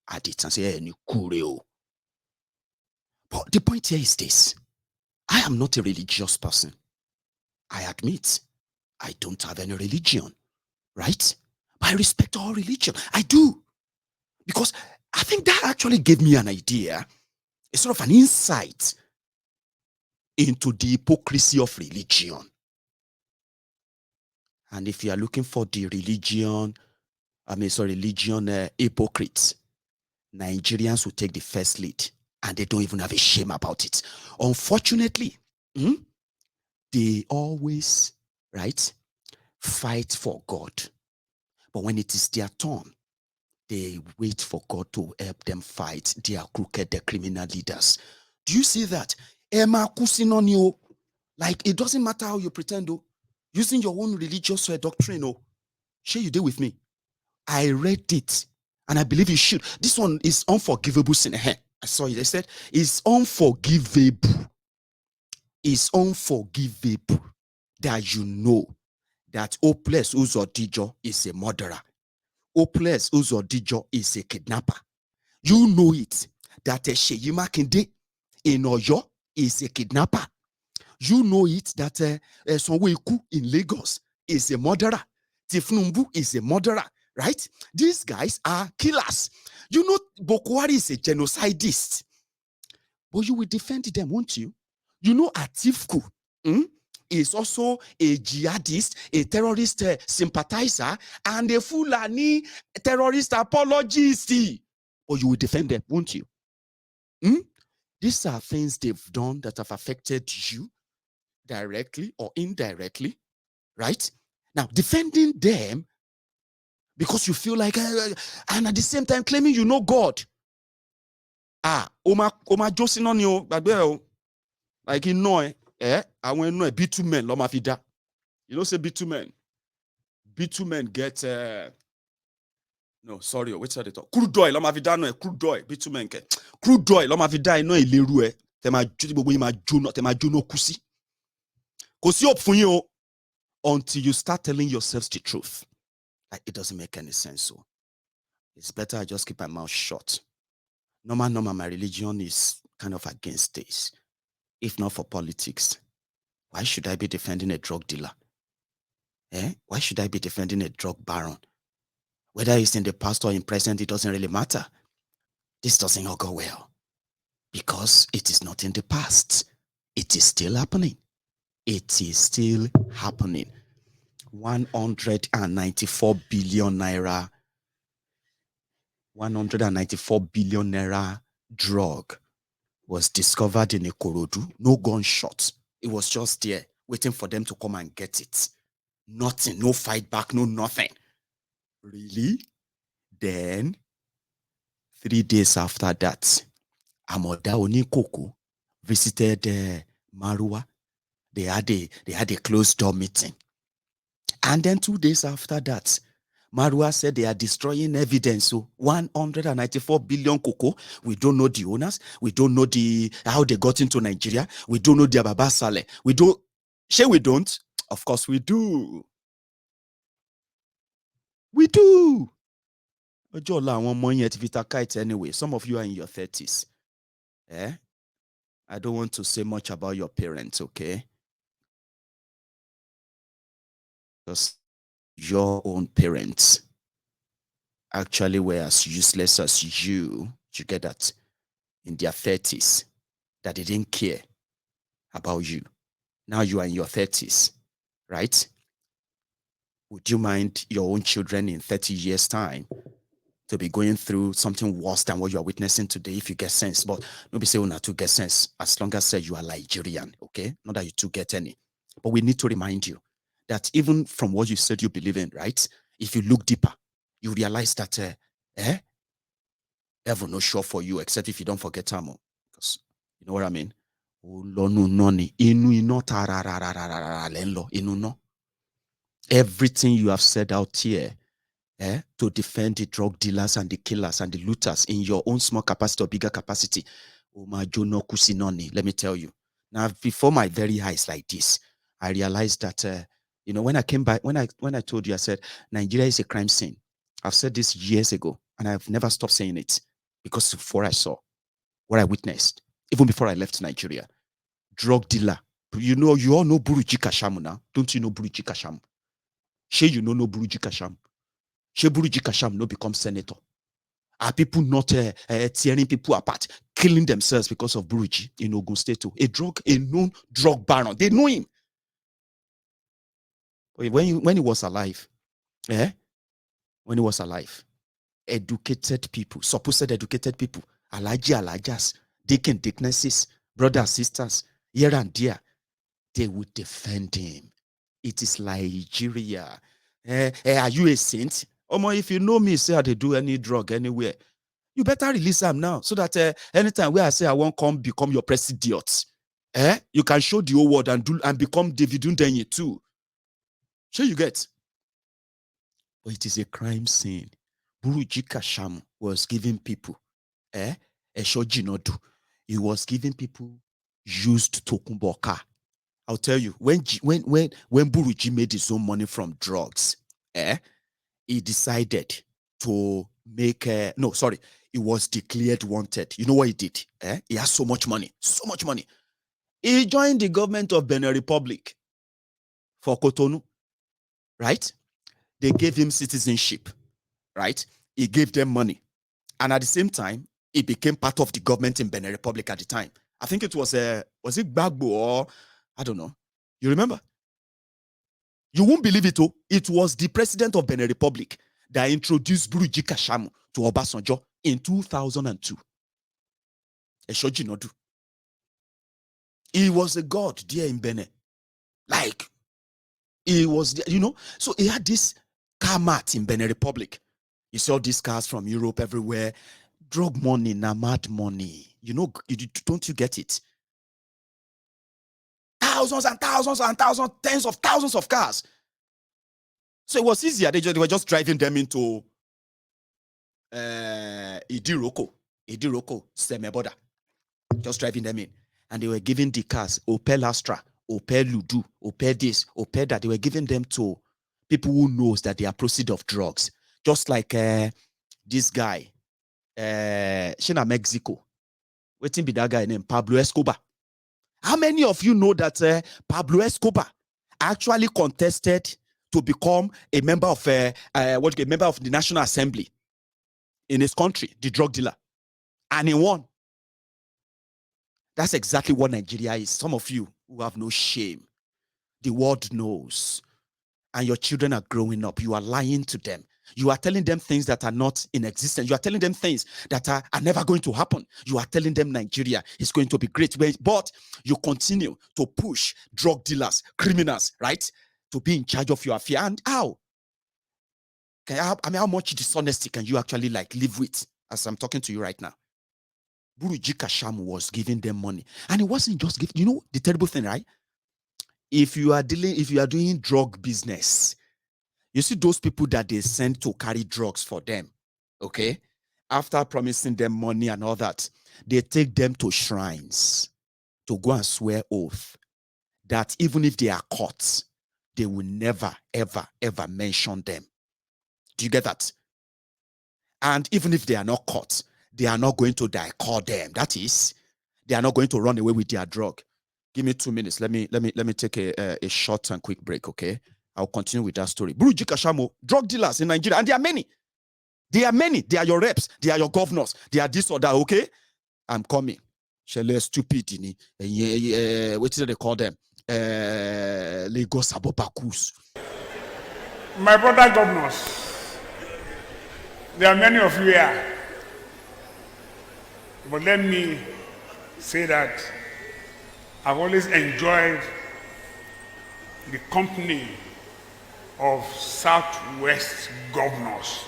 at it and say, "Ni kure." But the point here is this: I am not a religious person. I admit I don't have any religion, right? But I respect all religion. I do. Because I think that actually gave me an idea, a sort of an insight into the hypocrisy of religion. And if you are looking for the religion hypocrites, Nigerians will take the first lead, and they don't even have a shame about it. Unfortunately, they always, right, fight for God. But when it is their turn, they wait for God to help them fight their crooked, the criminal leaders. Do you see that? Like, it doesn't matter how you pretend, using your own religious doctrine, share you deal with me. I read it, and I believe you should. This one is unforgivable sin. I saw it. I said, it's unforgivable. It's unforgivable that you know that Hopeless Uzodijo is a murderer. Hopeless Uzodijo is a kidnapper. You know it, that Sheyi Makinde in Oyo is a kidnapper. You know it, that Sonweku in Lagos is a murderer. Tifnumbu is a murderer, right? These guys are killers. You know Boko Haram is a genocidist. But you will defend them, won't you? You know Atifku is also a jihadist, a terrorist sympathizer, and a Fulani terrorist apologist. But you will defend them, won't you? These are things they've done that have affected you directly or indirectly, right? Now, defending them because you feel like, and at the same time claiming you know God. Oma Josin on you, like you know, I want to know bitumen loma fida. You know, say bitumen. Bitumen get no, sorry, wait till they talk. Crude oil, loma fida no crude oil, bitumen ke. Crude oil, loma fida no ileru Tema jono kusi. Kosi up for you until you start telling yourselves the truth. Like, it doesn't make any sense. So it's better I just keep my mouth shut. Normal, my religion is kind of against this. If not for politics, why should I be defending a drug dealer? Why should I be defending a drug baron? Whether it's in the past or in present, it doesn't really matter. This doesn't all go well because it is not in the past. It is still happening. It is still happening. 194 billion naira. 194 billion naira drug was discovered in Ikorodu. No gunshot. It was just there, waiting for them to come and get it. Nothing, no fight back, no nothing. Really? Then, 3 days after that, Amoda Onikoko visited Marua. They had a closed door meeting. And then 2 days after that, Marua said they are destroying evidence. So 194 billion cocoa. We don't know the owners. We don't know how they got into Nigeria. We don't know their Baba Saleh. We don't. Sure, we don't. Of course, we do. We do. Anyway, some of you are in your 30s. I don't want to say much about your parents, okay? Because your own parents actually were as useless as you get that, in their 30s, that they didn't care about you. Now you are in your 30s, right? Would you mind your own children in 30 years' time to be going through something worse than what you are witnessing today if you get sense? But nobody say not to get sense, as long as you are Nigerian, okay? Not that you two get any. But we need to remind you that even from what you said you believe in, right? If you look deeper, you realize that heaven no sure for you, except if you don't forget Tamo. Because you know what I mean? Everything you have said out here to defend the drug dealers and the killers and the looters in your own small capacity or bigger capacity. Let me tell you. Now, before my very eyes like this, I realized that when I came back, when I told you, I said Nigeria is a crime scene. I've said this years ago, and I've never stopped saying it. because of what I saw, what I witnessed, even before I left Nigeria. Drug dealer. You all know Buruji Kashamu now. Don't you know Buruji Kashamu? She you know no Buruji Kashamu. She Buruji Kashamu no become senator. Are people not tearing people apart, killing themselves because of Buruji in Ogun State? A known drug baron. They know him. When he was alive, when he was alive, educated people, supposed educated people, alajas, deacon, deaconesses, brothers, sisters, here and there, they would defend him. It is Nigeria. Are you a saint? If you know me, say they do any drug anywhere, you better release them now so that anytime where I say I won't come become your president, you can show the whole world and become David Undenye too. Sure you get. But it is a crime scene. Buruji Kashamu was giving people, he was giving people used Tokunbo car. I'll tell you, when Buruji made his own money from drugs, he decided to make he was declared wanted. You know what he did? He has so much money. He joined the government of Benin Republic for Cotonou, right? They gave him citizenship, right? He gave them money. And at the same time, he became part of the government in Benin Republic at the time. I think it was it Gbagbo or I don't know. You remember? You won't believe it, oh. It was the president of Benin Republic that introduced Buruji Kashamu to Obasanjo in 2002. Eshojinodu. He was a god there in Benin. Like, he was there, So he had this car mat in Benin Republic. You saw these cars from Europe everywhere. Drug money, mad money. Don't you get it? Thousands and thousands and thousands, tens of thousands of cars. So it was easier. They were just driving them into Idiroko, Semeboda. Just driving them in. And they were giving the cars, Opel Astra, Opel Ludu, Opel this, Opel that. They were giving them to people who knows that they are proceeds of drugs. Just like this guy, Shina Mexico. Waiting be that guy named Pablo Escobar. How many of you know that Pablo Escobar actually contested to become a member of a member of the National Assembly in his country, the drug dealer, and he won? That's exactly what Nigeria is. Some of you who have no shame, the world knows, and your children are growing up. You are lying to them. You are telling them things that are not in existence. You are telling them things that are never going to happen. You are telling them Nigeria is going to be great. But you continue to push drug dealers, criminals, right, to be in charge of your affair. And how? How much dishonesty can you actually live with as I'm talking to you right now? Buruji Kashamu was giving them money. And it wasn't just giving. You know the terrible thing, right? If you are doing drug business, you see those people that they send to carry drugs for them, okay? After promising them money and all that, they take them to shrines to go and swear oath that even if they are caught, they will never, ever, ever mention them. Do you get that? And even if they are not caught, they are not going to call them. That is, they are not going to run away with their drug. Give me 2 minutes. Let me take a short and quick break, okay? I'll continue with that story. Buruji Kashamu, drug dealers in Nigeria, and there are many. They are your reps. They are your governors. They are this or that, okay? I'm coming. Shele stupid, what do they call them? Lagos Abobakus. My brother governors, there are many of you here. But let me say that I've always enjoyed the company of Southwest governors.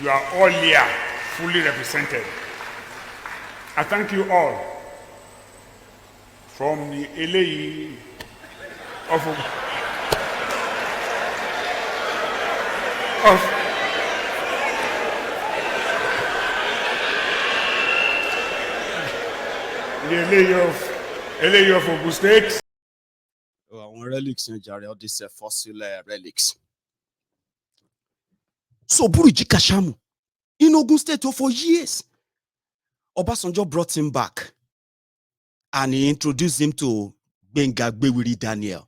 You are all here, fully represented. I thank you all, from the LA of the LA of Ogun State. Relics, all these fossil relics. So Buruji Kashamu in Ogun State for years. Obasanjo brought him back and he introduced him to Benga Gbewiri Daniel.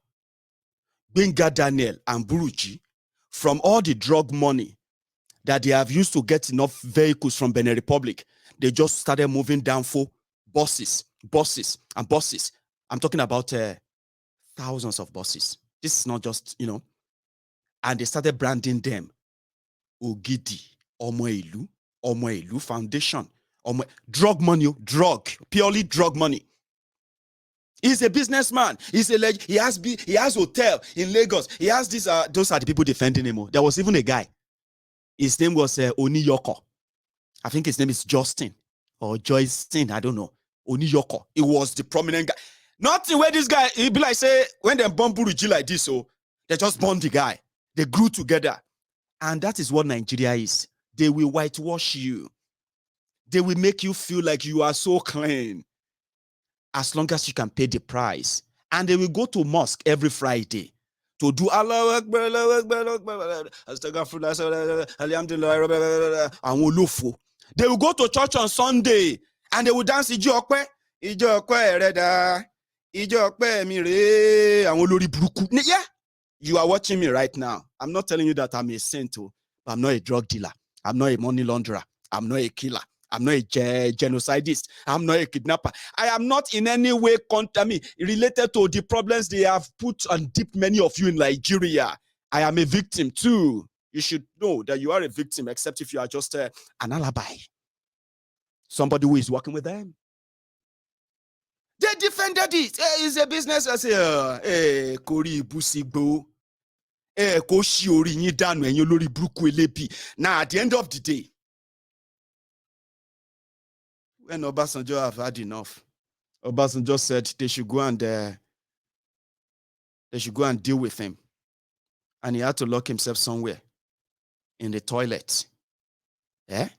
Benga Daniel and Buruji, from all the drug money that they have used to get enough vehicles from Benin Republic, they just started moving down for buses. I'm talking about thousands of buses. This is not just, and they started branding them Ogidi, Omo Elu Foundation, drug money, purely drug money. He's a businessman. He has hotel in Lagos. He has this. Those are the people defending him. There was even a guy. His name was Oni Yoko. I think his name is Justin or Joycein. I don't know. Oni Yoko. He was the prominent guy. Nothing where this guy, he be like, say, when they born Buruji like this, so they just born the guy. They grew together. And that is what Nigeria is. They will whitewash you. They will make you feel like you are so clean as long as you can pay the price. And they will go to mosque every Friday to do Allah Akbar, Allah Akbar, Alhamdulillah. They will go to church on Sunday and they will dance Ijo Okpe, Ereda, Ijo Okpe Mire, Olori Buruku. Yeah, you are watching me right now. I'm not telling you that I'm a saint, but I'm not a drug dealer. I'm not a money launderer. I'm not a killer. I'm not a genocidist. I'm not a kidnapper. I am not in any way related to the problems they have put and deep many of you in Nigeria. I am a victim too. You should know that you are a victim, except if you are just an alibi. Somebody who is working with them. They defended it. Hey, it's a business. I say, hey, Kori Busigbo. Hey, Koshi Ori Nidanu and Yolori Bruku Elepi. Now, at the end of the day, when Obasanjo have had enough, Obasanjo said they should go and deal with him. And he had to lock himself somewhere in the toilet. Yeah?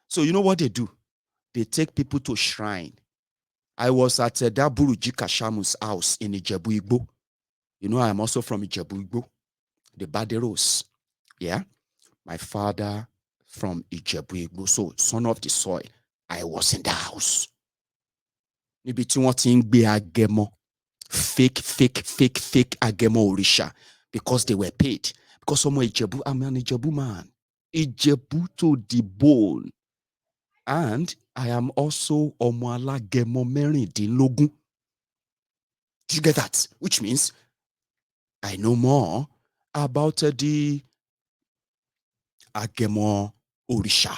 So you know what they do? They take people to shrine. I was at Buruji Kashamu's house in Ijebu Igbo. You know, I'm also from Ijebu Igbo, the Baderos. Yeah? My father from Ijebu Igbo, so son of the soil. I was in the house. Níbi tí wọ́n ti ń gbé agẹmọ, fake agẹmọ òrìṣà, because they were paid. Because I'm an Ijebu man. Ijebu to the bone. And I am also ọmọ alágẹmọ mẹ́rìndínlógún. Do you get that? Which means I know more about the agẹmọ òrìṣà.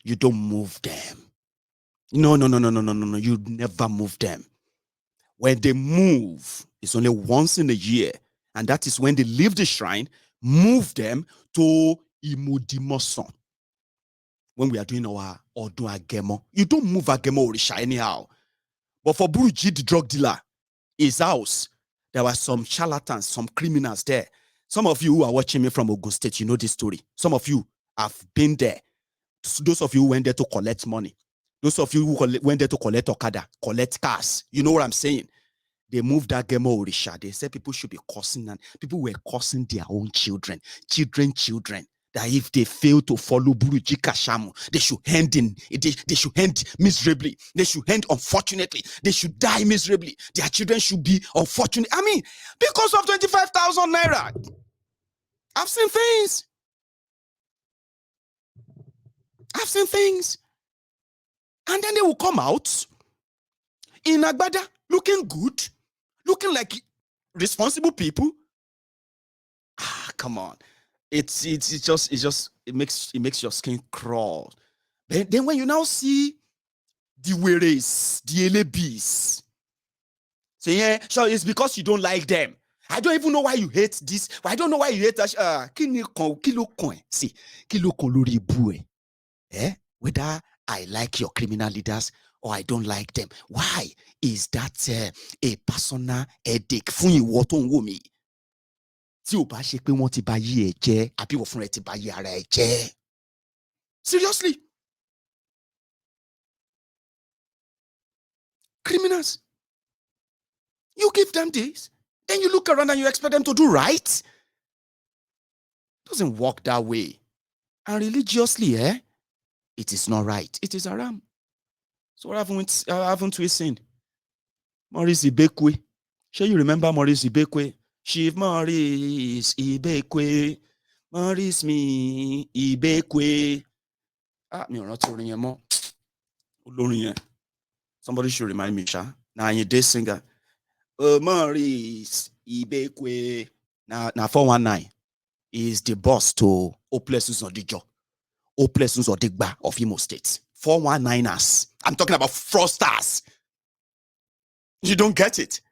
You don't move them. No. You never move them. When they move, it's only once in a year. And that is when they leave the shrine, move them to Imudimoson. When we are doing our Odun Agemo. You don't move Agemo Orisha anyhow. But for Buruji, the drug dealer, his house, there were some charlatans, some criminals there. Some of you who are watching me from Ogun State, you know this story. Some of you have been there. Those of you who went there to collect money. Those of you who went there to collect Okada, collect cars. You know what I'm saying? They moved that Gemo Orisha. They said people should be cursing, and people were cursing their own children. That if they fail to follow Buruji Kashamu, they should end miserably. They should end unfortunately. They should die miserably. Their children should be unfortunate. I mean, because of 25,000 naira. I've seen things. And then they will come out in Agbada looking good, looking like responsible people. Come on. It makes your skin crawl. Then when you now see the Weres, the LABs, say, yeah, so it's because you don't like them. I don't even know why you hate this. I don't know why you hate that. Whether I like your criminal leaders or I don't like them. Why is that a personal headache? Fún ìwọ tó ń wò mí. Tí ò bá ṣe pé wọ́n ti bá yí ẹ jẹ́, àbí wọ́n fúnra ẹ ti bá yí ara ẹ jẹ́. Seriously? Criminals. You give them this, then you look around and you expect them to do right? It doesn't work that way. And religiously, it is not right. It is haram. So what haven't we seen? Maurice Ibekwe. Sure, you remember Maurice Ibekwe? Chief Maurice Ibekwe. Maurice me Ibekwe. Mi ò rántí orin yẹn mọ́. Olórin yẹn. Somebody should remind me, Sha. Now you day singer. Maurice Ibekwe. Now 419 is the boss to Oplesus Odijo. Oplesus Odigba of Imo State. 419ers. I'm talking about fraudsters. You don't get it.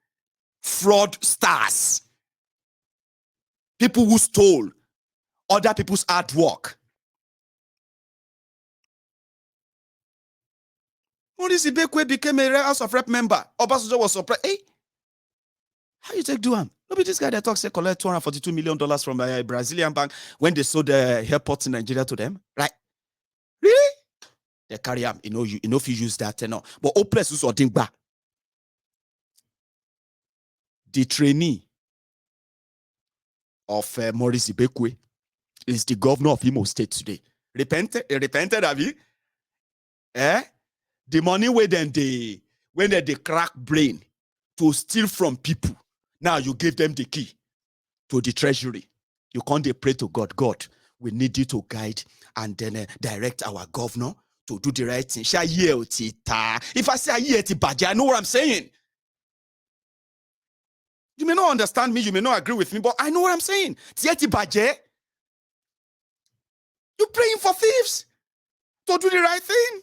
Fraudsters. People who stole other people's artwork. Maurice Ibekwe became a House of Rep member. Obasanjo was surprised. Hey, how you take do him? Maybe this guy that talks say collect $242 million from a Brazilian bank when they sold the airports in Nigeria to them, right? Really? They carry him. You know if you use that, no. But Oplesus Odingba, the trainee of Maurice Ibekwe, is the governor of Imo State today. Repented, have you? The money when they crack brain to steal from people. Now you give them the key to the treasury. You can't pray to God. God, we need you to guide and then direct our governor to do the right thing. If I say I know what I'm saying. You may not understand me, you may not agree with me, but I know what I'm saying. You're praying for thieves to do the right thing.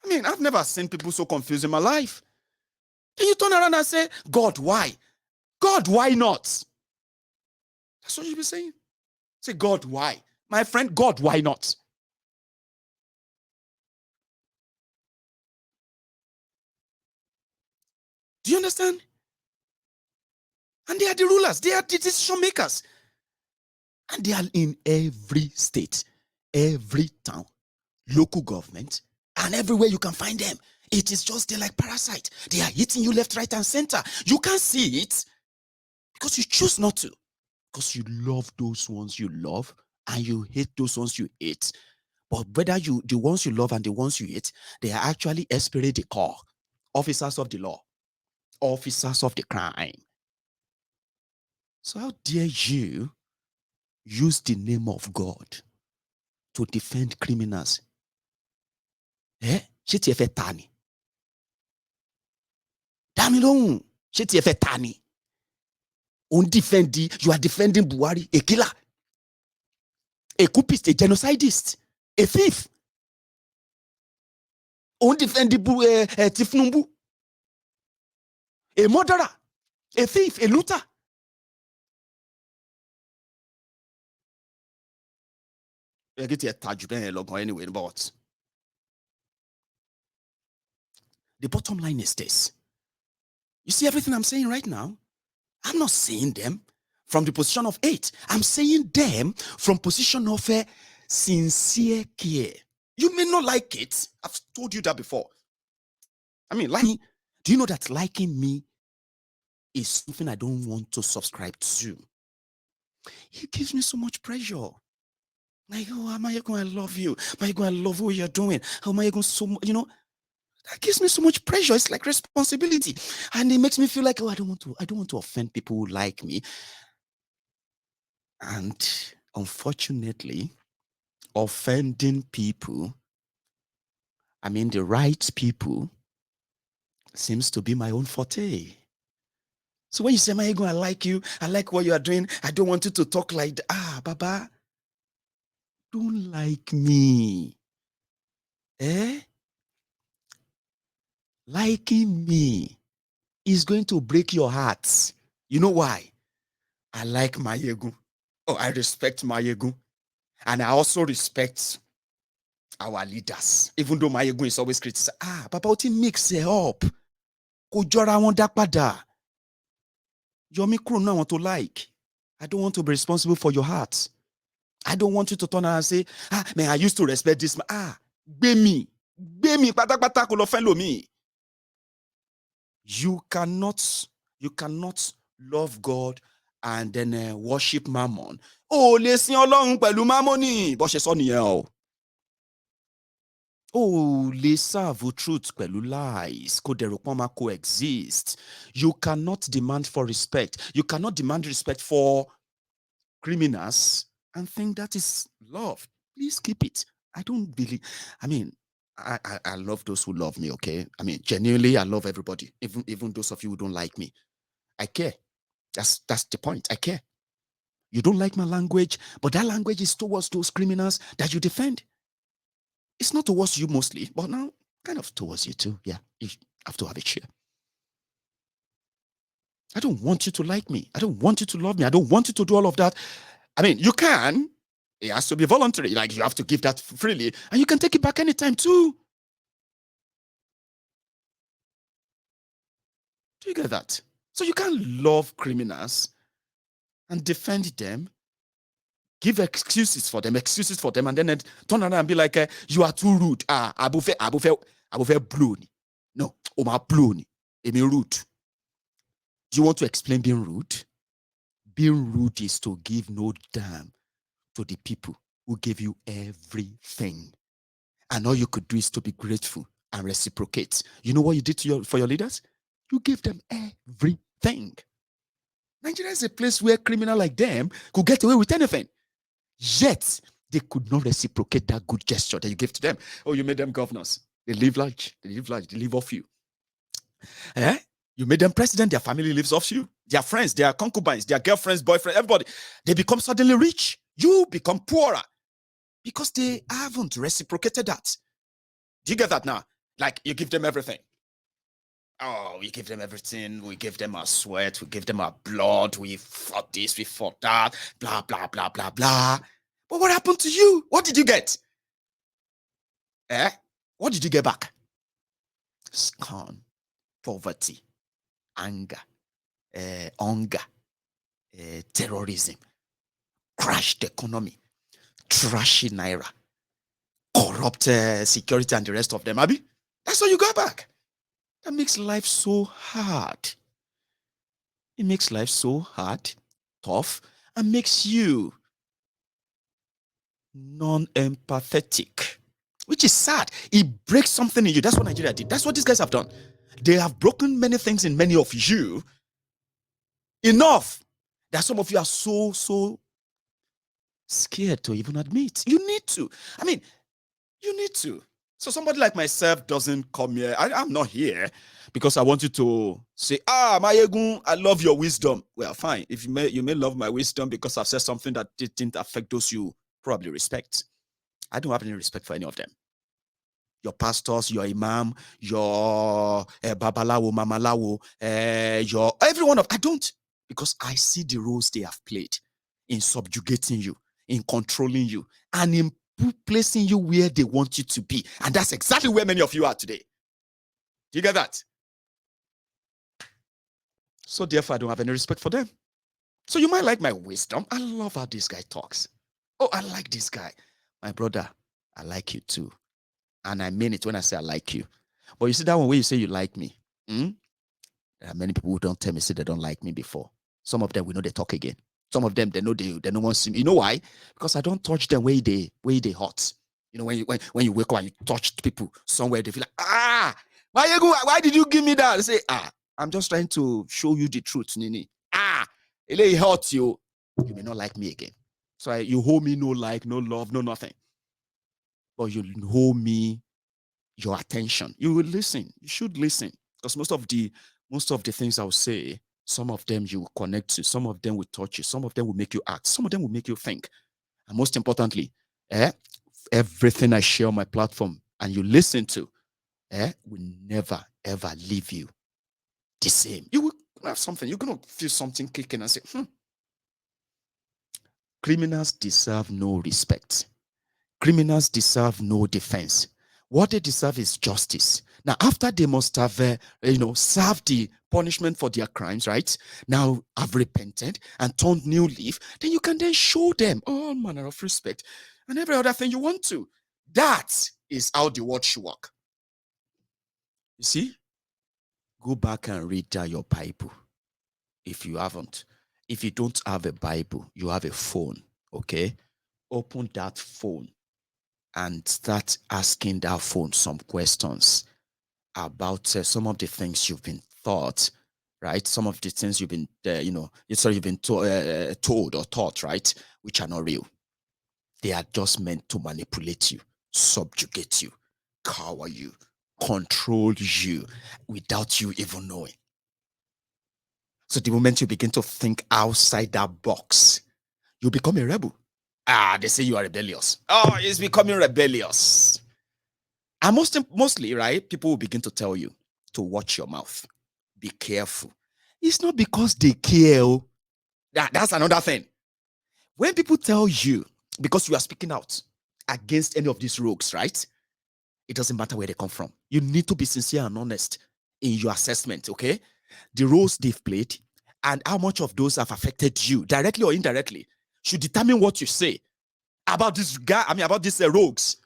I mean, I've never seen people so confused in my life. Then you turn around and say, God, why? God, why not? That's what you be saying. Say, God, why? My friend, God, why not? Do you understand? And they are the rulers. They are the decision makers. And they are in every state, every town, local government, and everywhere you can find them. It is just there like parasite. They are hitting you left, right, and center. You can't see it because you choose not to. Because you love those ones you love and you hate those ones you hate. But whether the ones you love and the ones you hate, they are actually esprit de corps, officers of the law, officers of the crime. So how dare you use the name of God to defend criminals? Ṣé tí ẹ fẹ́ ta ni? Dá mi lóhùn, ṣé tí ẹ fẹ́ ta ni? You are defending Buhari, a killer, a coupist, a genocidist, a thief. Defending Tinubu, a murderer, a thief, a looter. Anyway, but the bottom line is this. You see everything I'm saying right now? I'm not saying them from the position of hate. I'm saying them from position of sincere care. You may not like it. I've told you that before. I mean, like me, do you know that liking me is something I don't want to subscribe to? It gives me so much pressure. Like, oh, am I going to love you? Am I going to love what you're doing? How am I going to, that gives me so much pressure. It's like responsibility. And it makes me feel like, oh, I don't want to offend people who like me. And unfortunately, offending people, I mean the right people, seems to be my own forte. So when you say, Ego, I like you, I like what you are doing, I don't want you to talk like that. Baba, don't like me. Liking me is going to break your heart. You know why? I like Mayegu. Oh, I respect Mayegu. And I also respect our leaders. Even though Mayegu is always criticized. Papa, what mix it up? Kò jọra wọn dá padà. Yomi kúrò náà want to like. I don't want to be responsible for your heart. I don't want you to turn around and say, man, I used to respect this man. Gbé mi, pátápátá kò lọ fẹ́ lómi. You cannot love God and then worship Mammon. Lè sin Ọlọ́run pẹ̀lú Mammon ni. Bó ṣe sọ nìyẹn o. Oh, lè serve truth pẹ̀lú lies. Kò dẹ̀ rò pọ́n máa coexist. You cannot demand for respect. You cannot demand respect for criminals and think that is love. Please keep it. I don't believe. I mean, I love those who love me. Okay. I mean, genuinely, I love everybody. Even those of you who don't like me, I care. That's the point. I care. You don't like my language, but that language is towards those criminals that you defend. It's not towards you mostly, but now kind of towards you too. Yeah, you have to have a share. I don't want you to like me. I don't want you to love me. I don't want you to do all of that. I mean, you can. It has to be voluntary. Like you have to give that freely, and you can take it back anytime too. Do you get that? So you can't love criminals and defend them, give excuses for them, and then turn around and be like, you are too rude. Abufe blown. No, Omar blown. I mean rude. Do you want to explain being rude? Being rude is to give no damn to the people who gave you everything. And all you could do is to be grateful and reciprocate. You know what you did for your leaders? You gave them everything. Nigeria is a place where criminals like them could get away with anything. Yet, they could not reciprocate that good gesture that you gave to them. Oh, you made them governors. They live large. They live off you. Eh? You made them president. Their family lives off you. Their friends, their concubines, their girlfriends, boyfriends, everybody. They become suddenly rich. You become poorer because they haven't reciprocated that. Do you get that now? Like you give them everything. Oh, we give them everything. We give them our sweat. We give them our blood. We fought this. We fought that. Blah, blah, blah, blah, blah. But what happened to you? What did you get? What did you get back? Scorn, poverty, anger, hunger, terrorism, crashed economy, trashy naira, corrupt security, and the rest of them. Abi, that's what you got back. That makes life so hard. It makes life so hard, tough, and makes you non-empathetic, which is sad. It breaks something in you. That's what Nigeria did. That's what these guys have done. They have broken many things in many of you enough that some of you are so scared to even admit. You need to. I mean, you need to. So somebody like myself doesn't come here. I'm not here because I want you to say, Mayegun, I love your wisdom. Well, fine. If you may love my wisdom because I've said something that didn't affect those you probably respect. I don't have any respect for any of them. Your pastors, your imam, your babalawo, mamalawo, your every one of I don't, because I see the roles they have played in subjugating you, in controlling you, and in placing you where they want you to be. And that's exactly where many of you are today. Do you get that? So therefore, I don't have any respect for them. So you might like my wisdom. I love how this guy talks. Oh, I like this guy. My brother, I like you too. And I mean it when I say I like you. But you see that one where you say you like me. There are many people who don't tell me, say they don't like me before. Some of them, we know they talk again. Some of them, they know they don't want to see me. You know why? Because I don't touch them where they hot. You know, when you wake up and you touch people somewhere, they feel like, why did you give me that? They say, I'm just trying to show you the truth, Nini. It hurts you. You may not like me again. So you hold me no like, no love, no nothing. But you hold me your attention. You will listen. You should listen. Because most of the things I'll say, some of them you will connect to, some of them will touch you, some of them will make you act, some of them will make you think. And most importantly, everything I share on my platform and you listen to will never ever leave you the same. You will have something, you're gonna feel something kicking and say, criminals deserve no respect. Criminals deserve no defense. What they deserve is justice. Now, after they must have, served the punishment for their crimes, right? Now, have repented and turned new leaf, then you can then show them all manner of respect and every other thing you want to. That is how the world should work. You see? Go back and read your Bible if you haven't. If you don't have a Bible, you have a phone, okay? Open that phone and start asking that phone some questions about some of the things you've been taught, right? Some of the things you've been, you've been told or taught, right? Which are not real. They are just meant to manipulate you, subjugate you, cower you, control you without you even knowing. So the moment you begin to think outside that box, you become a rebel. They say you are rebellious. Oh, it's becoming rebellious. And mostly, right, people will begin to tell you to watch your mouth. Be careful. It's not because they care. That's another thing. When people tell you, because you are speaking out against any of these rogues, right? It doesn't matter where they come from. You need to be sincere and honest in your assessment, okay? The roles they've played and how much of those have affected you, directly or indirectly, should determine what you say about this guy, about these rogues.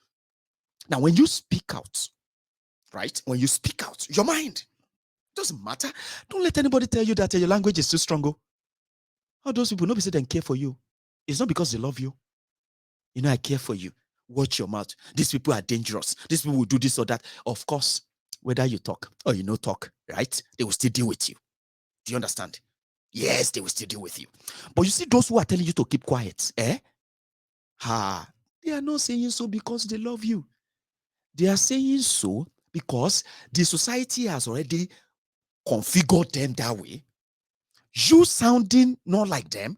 Now, when you speak out, right? When you speak out, your mind, doesn't matter. Don't let anybody tell you that your language is too strong. All those people, nobody say they care for you. It's not because they love you. I care for you. Watch your mouth. These people are dangerous. These people will do this or that. Of course, whether you talk or you not talk, right? They will still deal with you. Do you understand? Yes, they will still deal with you. But you see, those who are telling you to keep quiet, they are not saying so because they love you. They are saying so because the society has already configured them that way. You sounding not like them,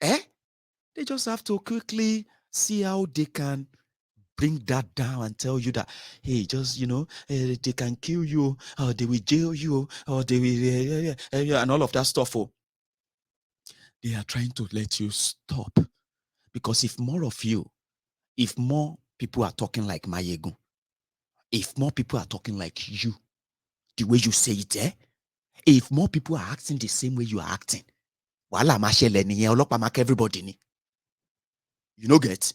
they just have to quickly see how they can bring that down and tell you that, hey, just, they can kill you, or they will jail you, or they will, and all of that stuff. They are trying to let you stop. Because if more people are talking like Mayegu, if more people are talking like you, the way you say it, if more people are acting the same way you are acting, everybody ni. You know, get?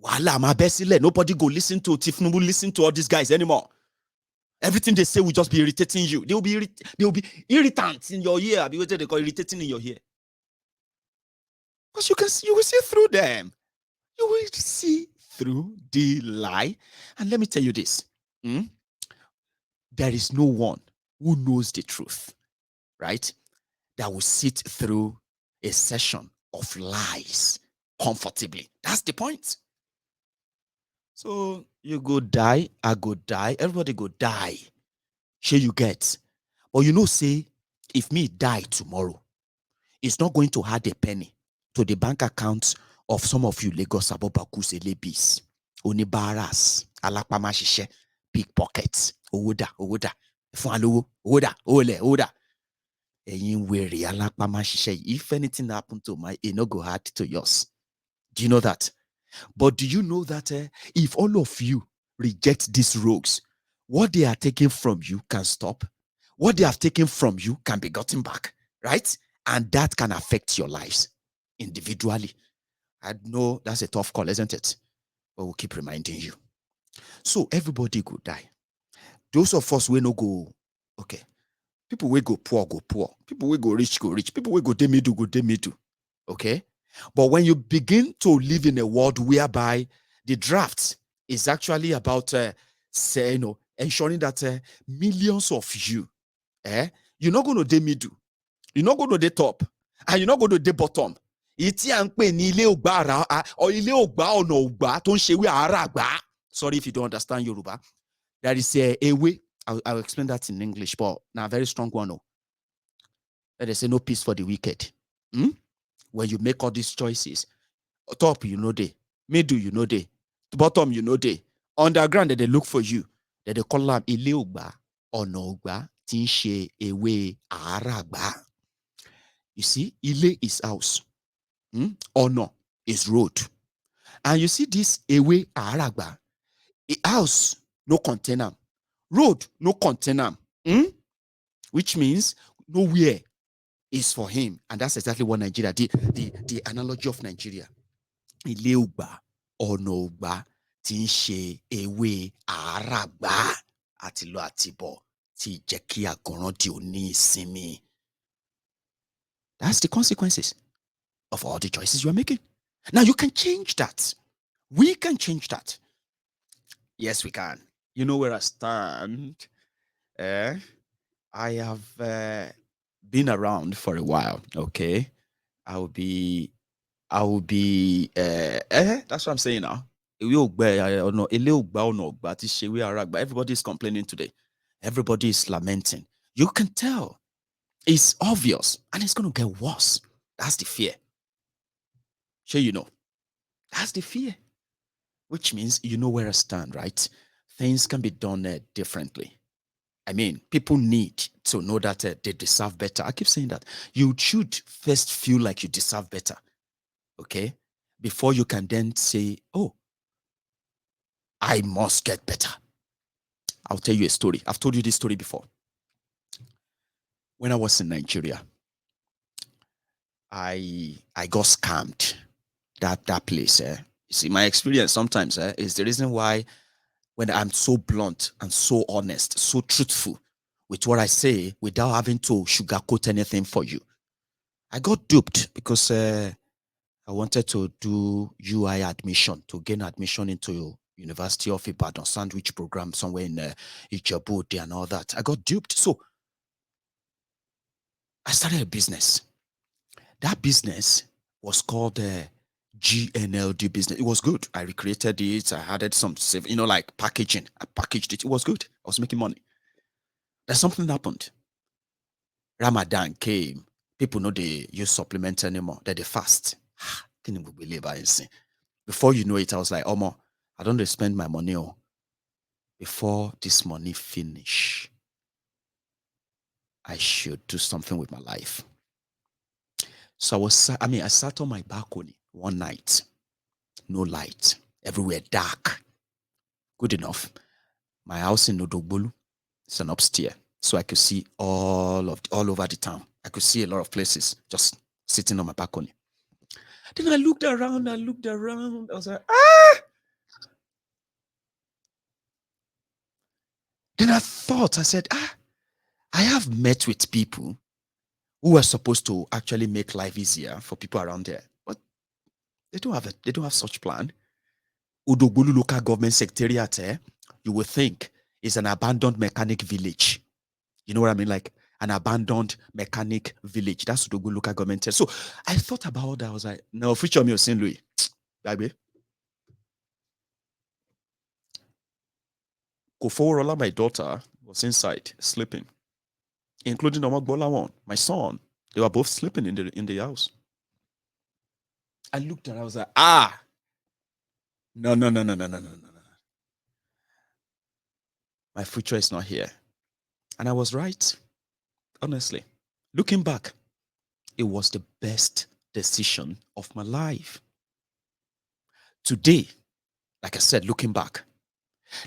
Nobody go listen to Tinubu, listen to all these guys anymore. Everything they say will just be irritating you. They will be irritant in your ear. Be what they call irritating in your ear. Because you will see through them. You will see through the lie. And let me tell you this. There is no one who knows the truth, right? That will sit through a session of lies comfortably. That's the point. So you go die, I go die, everybody go die. Share you get. But say, if me die tomorrow, it's not going to add a penny to the bank account of some of you Lagos Abobaku celebs, onibaras, alapamashise, pickpockets, owoda, fun alowo, oda. If anything happened to my, it no go add to yours. Do you know that? But do you know that if all of you reject these rogues, what they are taking from you can stop. What they have taken from you can be gotten back, right? And that can affect your lives individually. I know that's a tough call, isn't it? But we'll keep reminding you. So everybody go die. Those of us will no go, okay. People will go poor, go poor. People will go rich, go rich. People will go de middle, go de middle. Okay? But when you begin to live in a world whereby the draft is actually about ensuring that millions of you, you're not going to de middle, you're not going to the top, and you're not going to the bottom. Sorry if you don't understand Yoruba. There is a way. I'll explain that in English, but now a very strong one. They say no peace for the wicked. When you make all these choices, top, they. Middle, they. Bottom, they. Underground, they look for you. They call them ilé ògbà, ọ̀nà ògbà, tí ń ṣe ewé àràgbà. You see, ilé is house. Ọ̀nà is road. And you see this ewé àràgbà, house no contain am, road no contain am. Which means nowhere is for him. And that's exactly what Nigeria did. The analogy of Nigeria. Ilé ògbà, ọ̀nà ògbà, tí ń ṣe ewé àràgbà, àtìlọ àtìbọ̀, tí jẹ́ kí àgọ̀ràn di òní ìsinmi. That's the consequences of all the choices you are making. Now you can change that. We can change that. Yes, we can. You know where I stand. Eh? I have been around for a while. Okay, I will be. I will be. That's what I'm saying now. Everybody is complaining today. Everybody is lamenting. You can tell. It's obvious, and it's going to get worse. That's the fear. Sure, you know. That's the fear. Which means you know where I stand, right? Things can be done differently. I mean, people need to know that they deserve better. I keep saying that. You should first feel like you deserve better, okay? Before you can then say, oh, I must get better. I'll tell you a story. I've told you this story before. When I was in Nigeria, I got scammed. That place. You see, my experience sometimes is the reason why when I'm so blunt and so honest, so truthful with what I say without having to sugarcoat anything for you. I got duped because I wanted to do UI admission to gain admission into University of Ibadan sandwich program somewhere in Ijebu and all that. I got duped. So I started a business. That business was called GNLD business. It was good. I recreated it. I added some, like packaging. I packaged it. It was good. I was making money. Then something happened. Ramadan came. People know they use supplements anymore. That they fast. Tinubu believe I see. Before you know it, I was like, Omo, I don't spend my money on before this money finish. I should do something with my life. So I sat on my balcony one night, no light, everywhere dark. Good enough. My house in Odogbolu, it's an upstairs, so I could see all over the town. I could see a lot of places just sitting on my balcony. Then I looked around. I was like, ah! Then I thought, I said, I have met with people who are supposed to actually make life easier for people around there, but they don't have such plan. Udogbulu local government secretariat, you would think is an abandoned mechanic village. You know what I mean? Like an abandoned mechanic village. That's Udogbulu local government. So I thought about that. I was like, no, future me of St. Louis. Baby. Koforola, my daughter, was inside sleeping, including Omagbola, my son. They were both sleeping in the house. I looked at her, I was like, no. My future is not here. And I was right, honestly. Looking back, it was the best decision of my life. Today, like I said, looking back,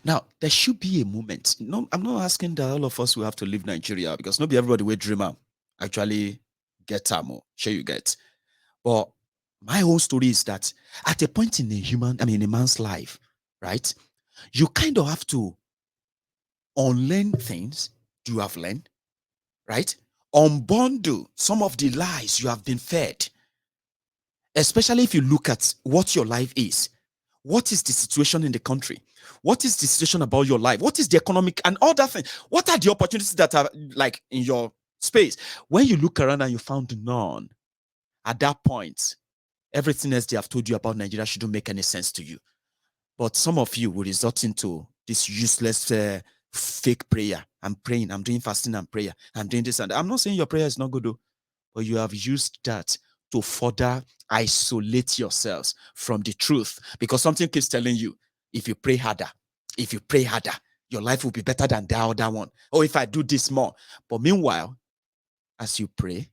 now there should be a moment. No, I'm not asking that all of us will have to leave Nigeria because not be everybody will dream actually get more. Sure you get. But my whole story is that at a point in a man's life, right? You kind of have to unlearn things you have learned, right? Unbundle some of the lies you have been fed, especially if you look at what your life is. What is the situation in the country? What is the situation about your life? What is the economic and all that thing? What are the opportunities that are like in your space? When you look around and you found none, at that point, everything else they have told you about Nigeria shouldn't make any sense to you. But some of you will resort into this useless fake prayer. I'm praying, I'm doing fasting and prayer, I'm doing this and that. I'm not saying your prayer is not good, though, but you have used that to further isolate yourselves from the truth because something keeps telling you if you pray harder, your life will be better than the other one. Or if I do this more. But meanwhile, as you pray,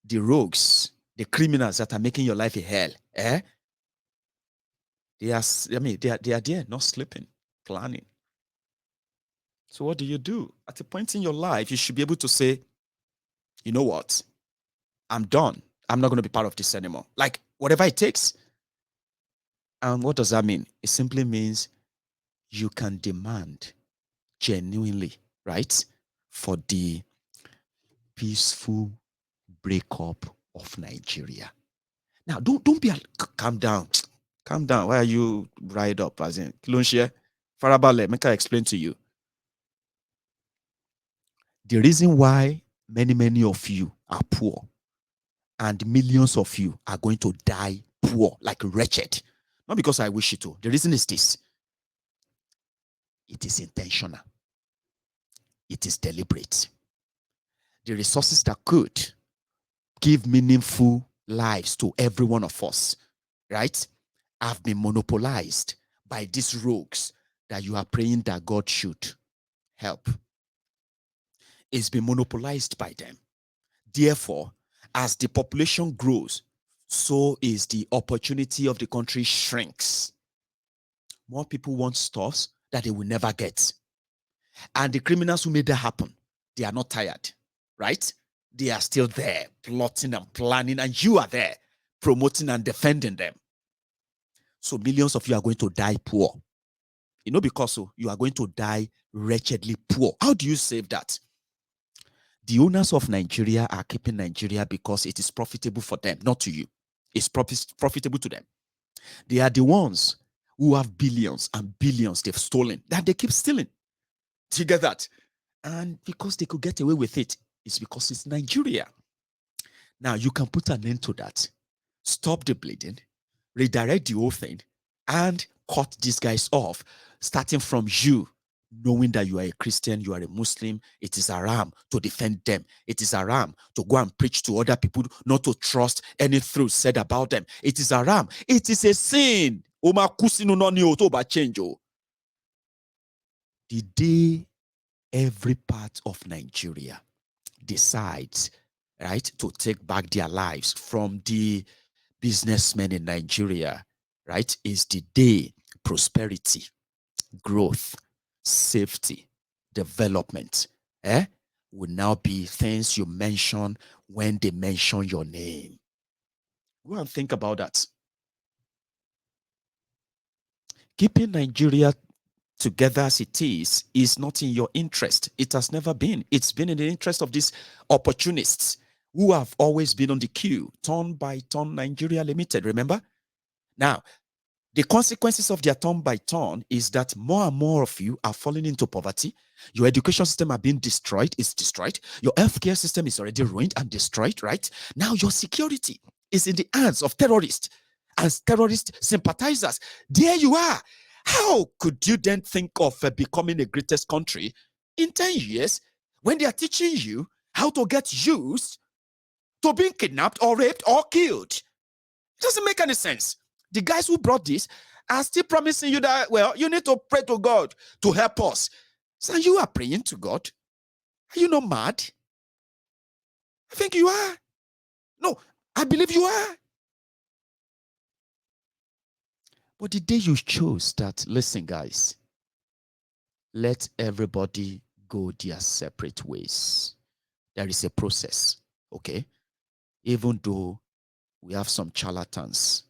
the rogues, the criminals that are making your life a hell, they are there, not sleeping, planning. So what do you do? At a point in your life, you should be able to say, you know what? I'm done. I'm not going to be part of this anymore. Like, whatever it takes. And what does that mean? It simply means you can demand genuinely, right, for the peaceful breakup of Nigeria. Now, don't be calm down. Calm down. Why are you riled up? As in, Kilonshie, Farabale, make I explain to you. The reason why many of you are poor and millions of you are going to die poor, like wretched. Not because I wish it to. The reason is this. It is intentional. It is deliberate. The resources that could give meaningful lives to every one of us, right, have been monopolized by these rogues that you are praying that God should help. It's been monopolized by them. Therefore, as the population grows, so is the opportunity of the country shrinks. More people want stuffs that they will never get. And the criminals who made that happen, they are not tired, right? They are still there, plotting and planning, and you are there, promoting and defending them. So millions of you are going to die poor. You know, because so you are going to die wretchedly poor. How do you save that? The owners of Nigeria are keeping Nigeria because it is profitable for them, not to you. It's profitable to them. They are the ones who have billions and billions they've stolen, that they keep stealing. Do you get that? And because they could get away with it, it's because it's Nigeria. Now, you can put an end to that. Stop the bleeding, redirect the whole thing, and cut these guys off, starting from you, knowing that you are a Christian, you are a Muslim. It is haram to defend them. It is haram to go and preach to other people, not to trust any truth said about them. It is haram. It is a sin. The day every part of Nigeria decides, right, to take back their lives from the businessmen in Nigeria, right, is the day prosperity, growth, safety, development, will now be things you mention when they mention your name. Go and think about that. Keeping Nigeria together as it is not in your interest. It has never been. It's been in the interest of these opportunists who have always been on the queue, turn by turn Nigeria Limited, remember? Now, the consequences of their turn by turn is that more and more of you are falling into poverty. Your education system are being destroyed. It's destroyed. Your healthcare system is already ruined and destroyed, right? Now your security is in the hands of terrorists and terrorist sympathizers. There you are. How could you then think of becoming the greatest country in 10 years when they are teaching you how to get used to being kidnapped or raped or killed? It doesn't make any sense. The guys who brought this are still promising you that, well, you need to pray to God to help us. So you are praying to God? Are you not mad? I think you are. No, I believe you are. But the day you chose that, listen, guys, let everybody go their separate ways. There is a process, okay? Even though we have some charlatans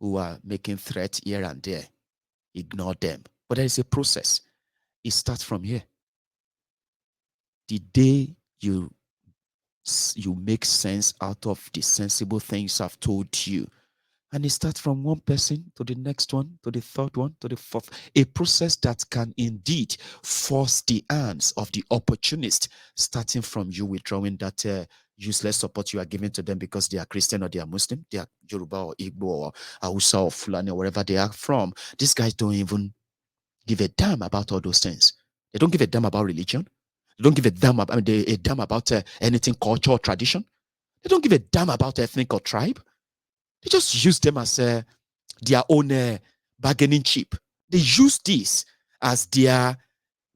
who are making threats here and there, ignore them. But there is a process. It starts from here. The day you make sense out of the sensible things I've told you, and it starts from one person to the next one, to the third one, to the fourth. A process that can indeed force the hands of the opportunist, starting from you withdrawing that useless support you are giving to them because they are Christian or they are Muslim, they are Yoruba or Igbo or Hausa or Fulani or wherever they are from. These guys don't even give a damn about all those things. They don't give a damn about religion. They don't give a damn about, anything culture or tradition. They don't give a damn about ethnic or tribe. They just use them as their own bargaining chip. They use this as their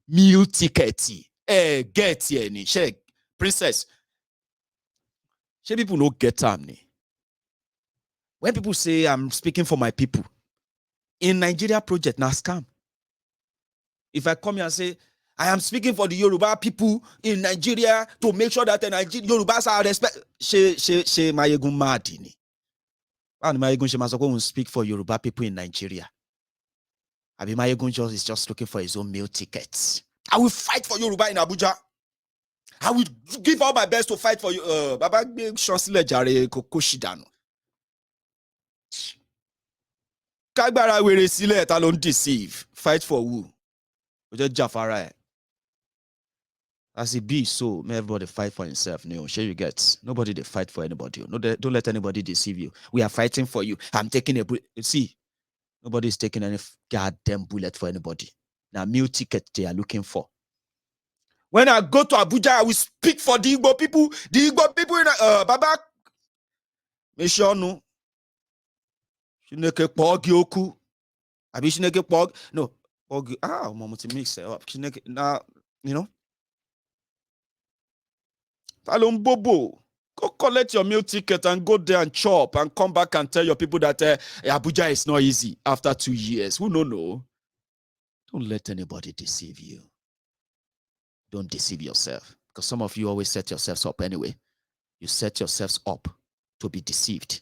meal ticket. Get here, ni. Princess. People don't get them. When people say I'm speaking for my people, in Nigeria project, now scam. If I come here and say, I am speaking for the Yoruba people in Nigeria to make sure that the Yorubas are respect. She mayegun mad. And Mayegun Shemazo will speak for Yoruba people in Nigeria. Abi Mayegun is just looking for his own meal tickets. I will fight for Yoruba in Abuja. I will give all my best to fight for you. Baba Shansile Jare Kokoshidano. Kágbára wèrè sílẹ̀ ta ló ń deceive. Fight for who? Ó jẹ́ Jafara ẹ̀. As it be, so may everybody fight for himself. No, sure you get. Nobody they fight for anybody. No, don't let anybody deceive you. We are fighting for you. I'm taking a bullet. See, nobody is taking any goddamn bullet for anybody. Now, meal ticket they are looking for. When I go to Abuja, I will speak for the Igbo people. The Igbo people in Baba. Meshonu. Shineke pogi oku. Abi shineke pog. No. Pogi. Mama to mix it up. Shineke. Now, you know. Talon Bobo. Go collect your meal ticket and go there and chop and come back and tell your people that Abuja is not easy after 2 years. Who no know? Don't let anybody deceive you. Don't deceive yourself. Because some of you always set yourselves up anyway. You set yourselves up to be deceived.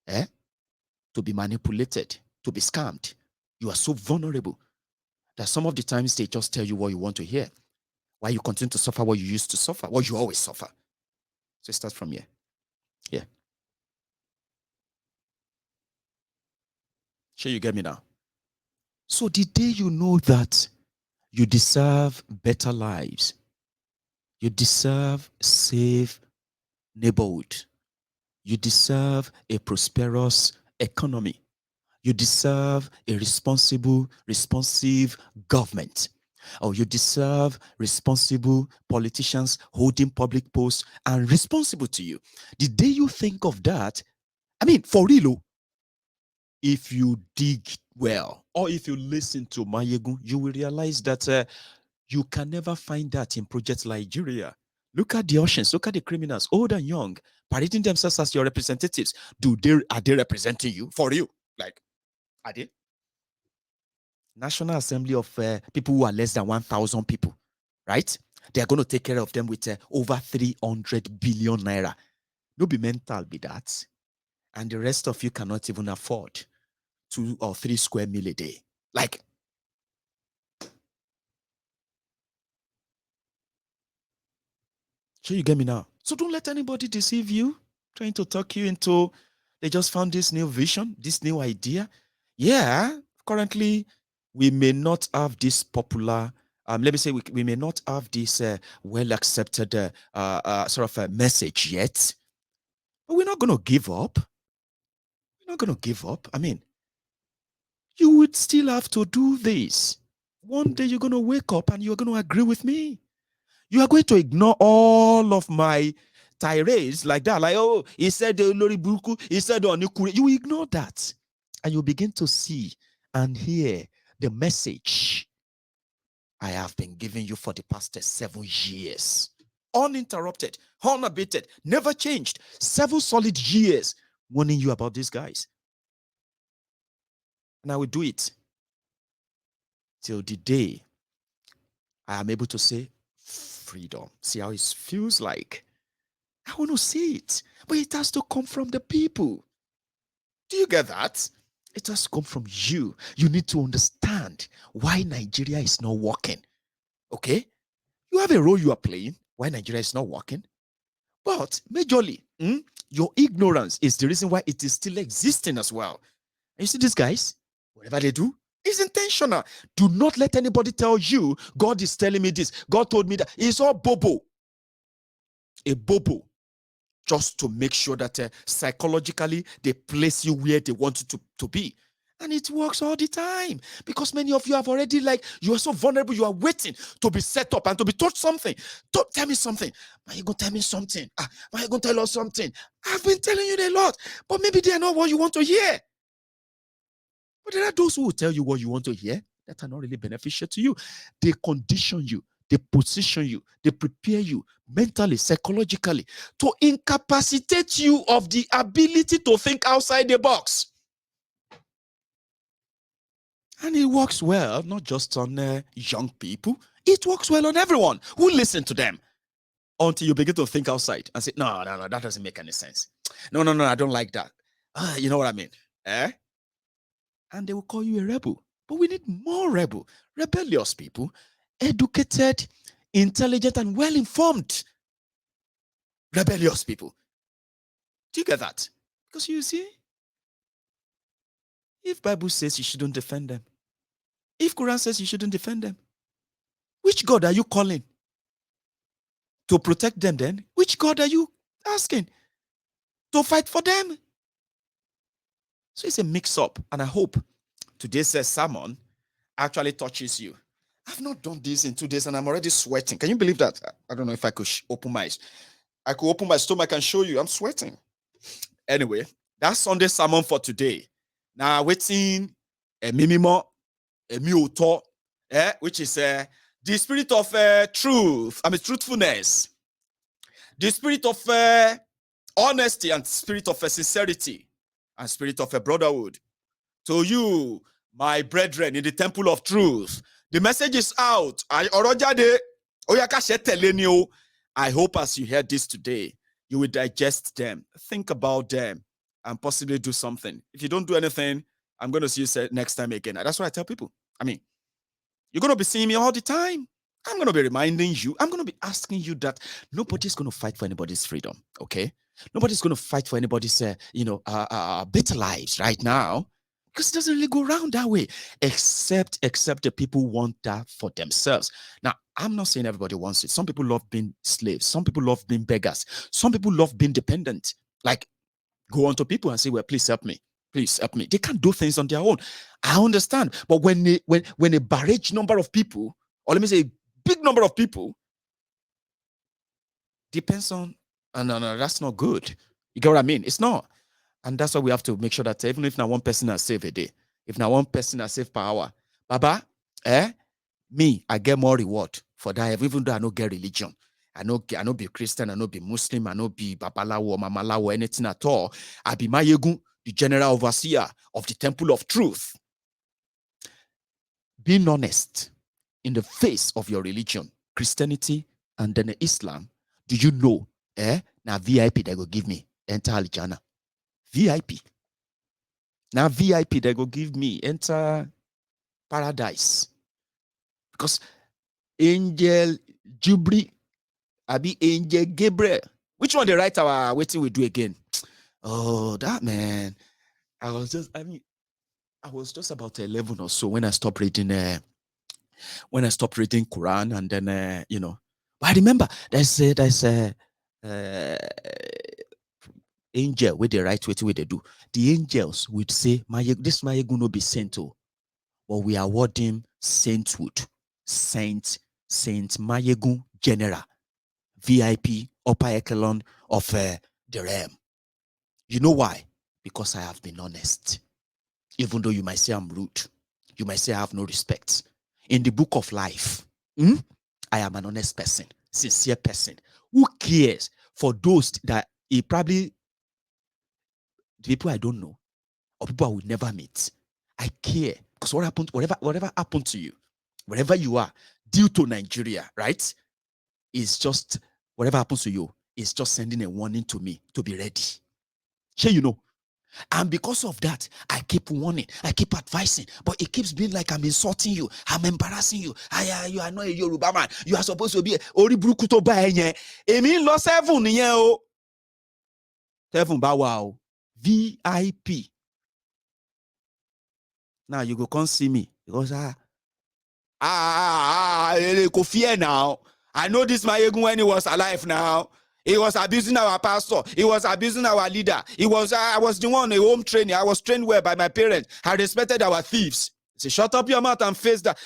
To be manipulated. To be scammed. You are so vulnerable that some of the times they just tell you what you want to hear. Why you continue to suffer what you used to suffer. What you always suffer. So it starts from here. Yeah. Sure, you get me now? So the day you know that you deserve better lives, you deserve safe neighborhood, you deserve a prosperous economy, you deserve a responsive government, or you deserve responsible politicians holding public posts and responsible to you. The day you think of that, I mean, for real, if you dig well, or if you listen to Mayegun, you will realize that you can never find that in Project Nigeria. Look at the oceans, look at the criminals, old and young, parading themselves as your representatives. Are they representing you? For you? Like, are they? National Assembly of people who are less than 1,000 people, right? They are going to take care of them with over 300 billion naira. No be mental, be that. And the rest of you cannot even afford 2 or 3 square meal a day. Like, so you get me now? So don't let anybody deceive you, trying to talk you into, they just found this new vision, this new idea. Yeah, currently, we may not have this popular, let me say, we may not have this well-accepted sort of a message yet, but we're not going to give up. We're not going to give up. I mean, you would still have to do this. One day you're going to wake up and you're going to agree with me. You are going to ignore all of my tirades like that. Like, oh, he said Lori Buku, he said Onikuri. You ignore that. And you begin to see and hear the message I have been giving you for the past 7 years. Uninterrupted, unabated, never changed. 7 solid years warning you about these guys. And I will do it till the day I am able to say freedom. See how it feels like? I want to see it. But it has to come from the people. Do you get that? It has to come from you. You need to understand why Nigeria is not working. Okay? You have a role you are playing why Nigeria is not working. But majorly, your ignorance is the reason why it is still existing as well. And you see these guys, whatever they do, is intentional. Do not let anybody tell you, God is telling me this, God told me that. It's all bobo. A bobo. Just to make sure that psychologically they place you where they want you to be. And it works all the time because many of you have already, like, you are so vulnerable. You are waiting to be set up and to be taught something. Don't tell me something. Why are you going to tell me something? Why are you going to tell us something? I've been telling you a lot, but maybe they are not what you want to hear. But there are those who will tell you what you want to hear that are not really beneficial to you. They condition you. They position you, they prepare you mentally, psychologically to incapacitate you of the ability to think outside the box. And it works well, not just on young people. It works well on everyone who listen to them until you begin to think outside and say, no, that doesn't make any sense. No, I don't like that. You know what I mean? And they will call you a rebel. But we need more rebellious people, educated, intelligent, and well-informed rebellious people. Do you get that? Because you see, If Bible says you shouldn't defend them, if Quran says you shouldn't defend them, which God are you calling to protect them then? Which God are you asking to fight for them? So it's a mix-up, and I hope today's sermon actually touches you. I've not done this in 2 days, and I'm already sweating. Can you believe that? I don't know if I could open my stomach and show you. I'm sweating. Anyway, that's Sunday sermon for today. Now, waiting a minimum, a muto, which is the spirit of truthfulness, the spirit of honesty, and spirit of sincerity, and spirit of brotherhood. To you, my brethren, in the temple of truth, the message is out. I hope as you hear this today, you will digest them, think about them, and possibly do something. If you don't do anything, I'm going to see you next time again. That's what I tell people. I mean, you're going to be seeing me all the time. I'm going to be reminding you. I'm going to be asking you that nobody's going to fight for anybody's freedom, okay? Nobody's going to fight for anybody's, better lives right now, because it doesn't really go around that way, except the people want that for themselves. Now, I'm not saying everybody wants it. Some people love being slaves. Some people love being beggars. Some people love being dependent. Like, go on to people and say, well, please help me. Please help me. They can't do things on their own. I understand. But when a barrage number of people, or let me say a big number of people, depends on, no, that's not good. You get what I mean? It's not. And that's why we have to make sure that even if not one person has saved a day, if not one person has saved per hour, Baba, me, I get more reward for that, even though I don't get religion. I no be Christian, I no be Muslim, I no be Babalawo or Mamalawo, anything at all. I be Mayegun, the general overseer of the temple of truth. Being honest in the face of your religion, Christianity and then Islam, do you know, now VIP they go give me, enter Aljana. VIP. Now VIP they go give me, enter paradise. Because Angel Jubri, Abi Angel Gabriel. Which one they write our waiting we do again? Oh, that man. I was just about 11 or so when I stopped reading Quran, and then But I remember there's a angel where they write waiting where they do. The angels would say, this Mayegun no be sent to, but we award him sainthood. Saint Mayegun General, VIP, upper echelon of the realm. You know why? Because I have been honest. Even though you might say I'm rude, you might say I have no respect. In the book of life, I am an honest person, sincere person. Who cares for those that the people I don't know or people I will never meet? I care because whatever happened to you, wherever you are, due to Nigeria, right? Is just whatever happens to you is just sending a warning to me to be ready. Sure, you know. And because of that, I keep warning, I keep advising, but it keeps being like I'm insulting you, I'm embarrassing you. You are not a Yoruba man. You are supposed to be Ori Buruku to ba enye. Emi lo 7 niyen o. 7 ba wa o. VIP. Now you go come see me because go fear now. I know this Mayegun when he was alive now. He was abusing our pastor. He was abusing our leader. I was the one, a home training. I was trained well by my parents. I respected our thieves. Say, shut up your mouth and face that.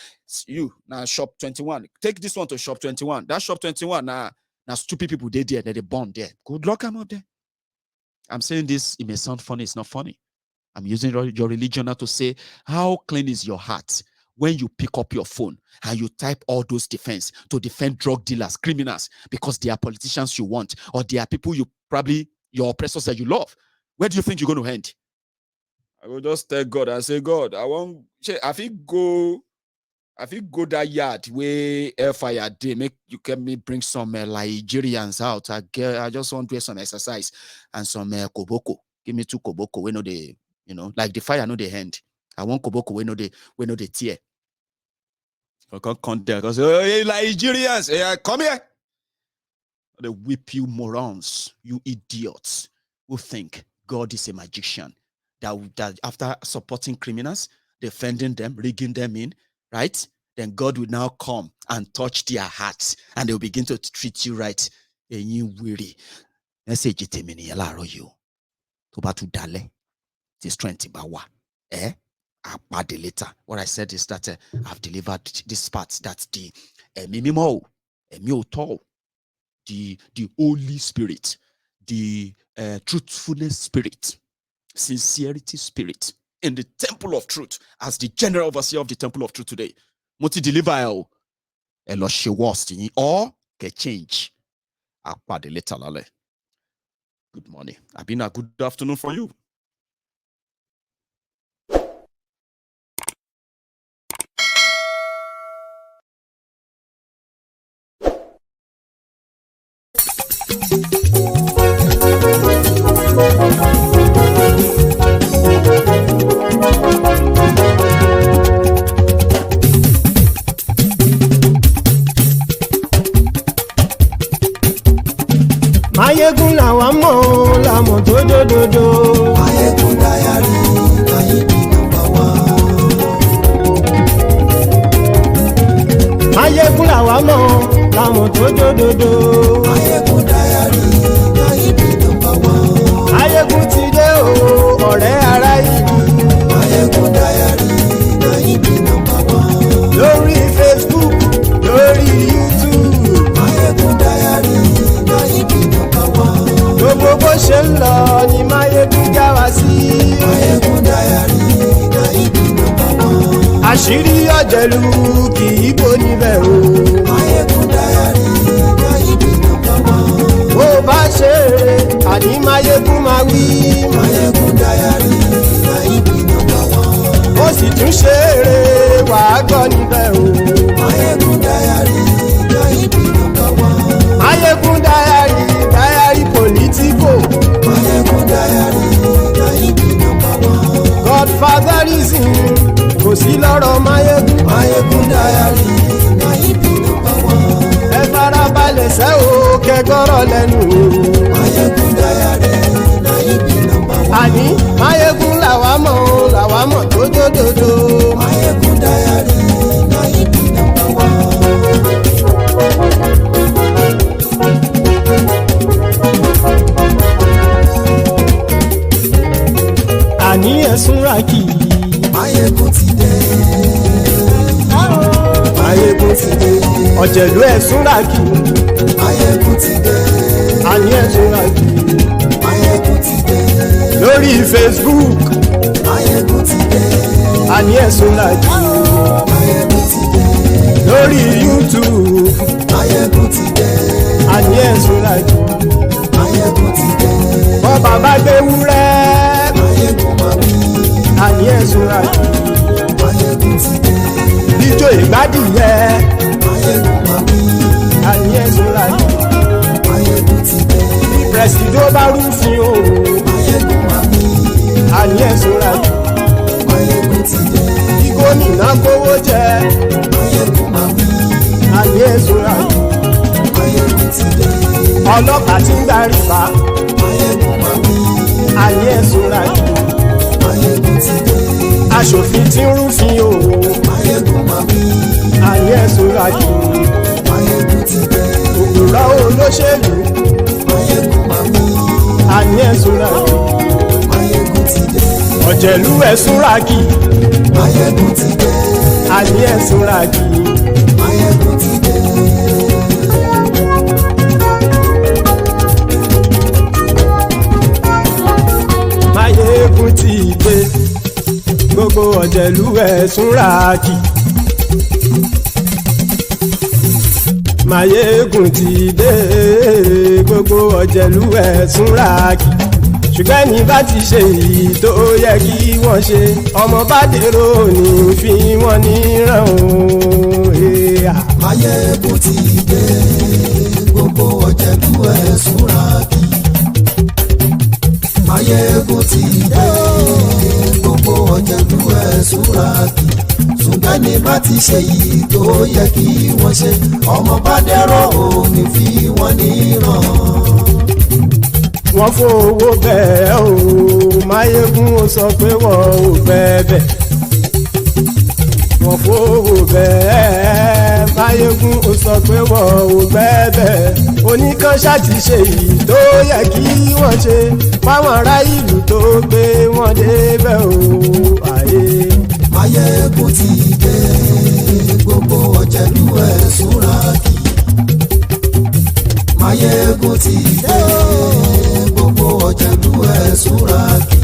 You, now shop 21. Take this one to shop 21. That shop 21, now stupid people, they there, they born there. Good luck, I'm out there. I'm saying this, it may sound funny. It's not funny. I'm using your religion now to say, how clean is your heart when you pick up your phone and you type all those defense to defend drug dealers, criminals, because they are politicians you want, or they are people your oppressors that you love? Where do you think you're going to end? I will just tell God and say, God, I think go that yard where airfire day, make you can me bring some Nigerians out. I just want to do some exercise and some koboko. Give me 2 koboko. We know they, like the fire, know the hand. I want koboko. We know the tear. I can't count there because hey, Nigerians, hey, come here. They whip you morons, you idiots who think God is a magician that after supporting criminals, defending them, rigging them in, right? Then God will now come and touch their hearts and they'll begin to treat you right. And you weary. Message it in you. To batu dale. The strength bawa. Later. What I said is that I've delivered this part. That's the the Holy Spirit, the truthfulness spirit, sincerity spirit in the temple of truth as the general overseer of the temple of truth today. Moti deliver or get change. Good morning. I've been a good afternoon for you. Mayegun làwa mọ̀ làmọ̀ tó dòdòdò. Mayegun Diary, Nayibi #1. Mayegun làwa mọ̀ làmọ̀ tó dòdòdò. Mayegun Diary, Nayibi #1. Mayegun ti dé o ọ̀rẹ́ ara yìí. Mayegun Diary, Nayibi #1. Lórí Facebook, lórí YouTube. Mayegun Diary, Nayibi #1. Gbogbo bó ṣe ń lọ ni Mayegun já wa sí. Mayegun Diary, Nayibi #1. Àṣírí ọ̀jẹ̀lú kì í bò níbẹ̀ o. Mayegun Diary, Nayibi #1. Bó bá ṣe eré àní Mayegun máa wí. Mayegun Diary, Nayibi #1. Ó sì tún ṣe eré wàá gbọ́ níbẹ̀ o. Mayegun Diary, Nayibi #1. Mayegun Diary, Diary Politico. Mayegun Diary, Nayibi #1. Godfatherism kò sí lọ́rọ̀ Mayegun. Mayegun Diary, Nayibi #1. Ẹ farabalẹ̀ sẹ́ o kẹgọ́rọ̀ lẹ́nu o. Mayegun Diary, Nayibi #1. Àní Mayegun làwa mọ̀ tó dòdòdò. Mayegun Diary, Nayibi #1. Àní ẹ̀sùn ràkì. Mayegun ti dé. Mayegun ti dé. Ọ̀jẹ̀lú ẹ̀sùn ràkì. Mayegun ti dé. Àní ẹ̀sùn ràkì. Mayegun ti dé. Lórí Facebook. Mayegun ti dé. Àní ẹ̀sùn ràkì. Mayegun ti dé. Lórí YouTube. Mayegun ti dé. Àní ẹ̀sùn ràkì. Mayegun ti dé. Bọ́ bàbá gbé wúrẹ́. Mayegun máa wí. Àní ẹ̀sùn ràkì. Mayegun ti dé. Ijó ìgbádìyẹ. Mayegun máa wí. Àní ẹ̀sùn ràkì. Mayegun ti dé. Pẹ̀sìdó bá rúfin o. Mayegun máa wí. Àní ẹ̀sùn ràkì. Mayegun ti dé. Kí gómìnà kówó jẹ. Mayegun máa wí. Àní ẹ̀sùn ràkì. Mayegun ti dé. Ọlọ́pàá tí ń gba rìbá. Mayegun máa wí. Àní ẹ̀sùn ràkì. Mayegun ti dé. Aṣòfin tí ń rúfin o. Mayegun máa wí. Àní ẹ̀sùn ràkì. Mayegun ti dé. Òpùrọ́ olóṣèlú. Mayegun máa wí. Àní ẹ̀sùn ràkì. Mayegun ti dé. Ọ̀jẹ̀lú ẹ̀sùn ràkì. Mayegun ti dé. Àní ẹ̀sùn ràkì. Mayegun ti dé. Mayegun ti dé. Gbogbo ọ̀jẹ̀lú ẹ̀sùn ràkì. Mayegun ti dé. Gbogbo ọ̀jẹ̀lú ẹ̀sùn ràkì. Ṣùgbọ́n ní bá ti ṣe èyí tó yẹ kí wọ́n ṣe, ọmọ bá dèrò ní fi wọ́n níran o. Mayegun ti dé. Gbogbo ọ̀jẹ̀lú ẹ̀sùn ràkì. Mayegun ti dé. Gbogbo ọ̀jẹ̀lú ẹ̀sùn ràkì. Ṣùgbọ́n ní bá ti ṣe èyí tó yẹ kí wọ́n ṣe, ọmọ bá dèrò ní fi wọ́n níran. wọ́n fowó bẹ́ẹ̀ o Máyégún ó sọ pé wọ́n ò fẹ́ bẹ́ẹ̀ wọ́n fowó bẹ́ẹ̀ Máyégún ó sọ pé wọ́n ò fẹ́ bẹ́ẹ̀ oníkan ṣáàtì ṣe èyí tó yẹ kí wọ́n ṣe fáwọn ará ìlú tó gbé wọn débẹ̀ o àyè. Máyégún ti dé gbogbo ọ̀jẹ̀lú ẹ̀ súnra kì Máyégún ti dé gbogbo ọ̀jẹ̀lú ẹ̀ súnra kì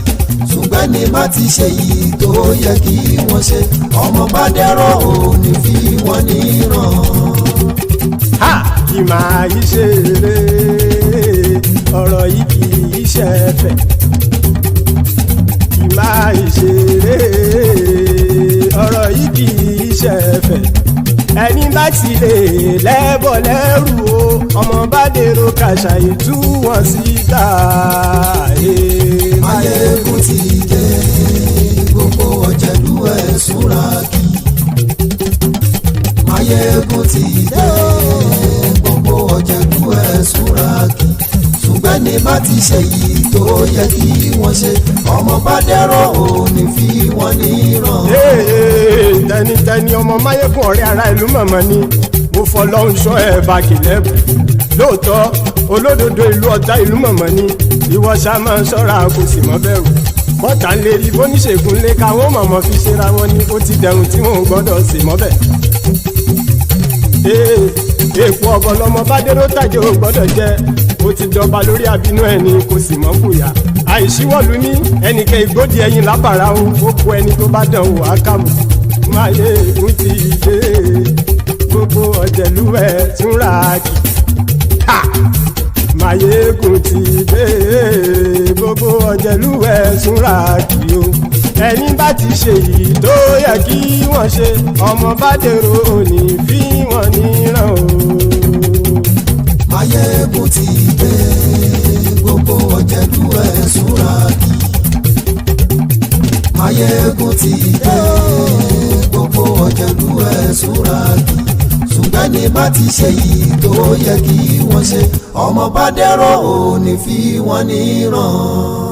ṣùgbọ́n ní má ti ṣe yìí tó yẹ kí wọ́n ṣe ọmọ bá dẹ́rọ̀ ò ní fi wọ́n níran. Ha! Kì máa yí ṣe eré ọ̀rọ̀ yìí kì í ṣe ẹ̀fẹ̀ kì máa yí ṣe eré ọ̀rọ̀ yìí kì í ṣe ẹ̀fẹ̀ ẹni bá ti lè lẹ́bọ̀ lẹ́rù o ọmọ bá dèrò kàṣàyè tú wọn síta. Máyégún ti dé gbogbo ọ̀jẹ̀lú ẹ̀ súnra kì Máyégún ti dé gbogbo ọ̀jẹ̀lú ẹ̀ súnra kì ṣùgbọ́n ní má ti ṣe yìí tó yẹ kí wọ́n ṣe ọmọ bá dẹ́rọ̀ ò ní fi wọ́n níran. tẹnitẹni ọmọ Máyégún ọ̀rẹ́ ara ìlú mọ̀mọ́ ni mo fọlọ́run sọ ẹ̀ bá kìlẹ́bù lóòótọ́ olódodo ìlú ọ̀tá ìlú mọ̀mọ́ ni ìwọ ṣá máa ń ṣọ́ra kò sì mọ́ bẹ̀rù bọ́tà ń lè rí bóníṣègùn lé káwọn mọ̀mọ́ fi ṣera wọn ni ó ti dẹrùn tí wọn ò gbọ́dọ̀ sì mọ́ bẹ̀. èèpo ọ̀bọ lọmọ bá dérò tàjẹ́ ò gbọ́dọ̀ jẹ́ ó ti jọba lórí àbínú ẹni kò sì mọ́ bùyà àìsíwọ́lu ní ẹnìkẹ́ ìgbódì ẹyin lábàrá o ó kó ẹni tó bá dán wò á kàmù. Máyégún ti dé gbogbo ọ̀jẹ̀lú ẹ̀ túnra kì Máyégún ti dé gbogbo ọ̀jẹ̀lú ẹ̀ túnra kì o ẹni bá ti ṣe yìí tó yẹ kí wọ́n ṣe ọmọ bá dèrò òní fi wọ́n níran o. Máyégún ti dé gbogbo ọ̀jẹ̀lú ẹ̀ súnra kì Máyégún ti dé gbogbo ọ̀jẹ̀lú ẹ̀ súnra kì ṣùgbọ́n ní má ti ṣe yìí tó yẹ kí wọ́n ṣe ọmọ bá dẹ́rọ̀ ò ní fi wọ́n níran.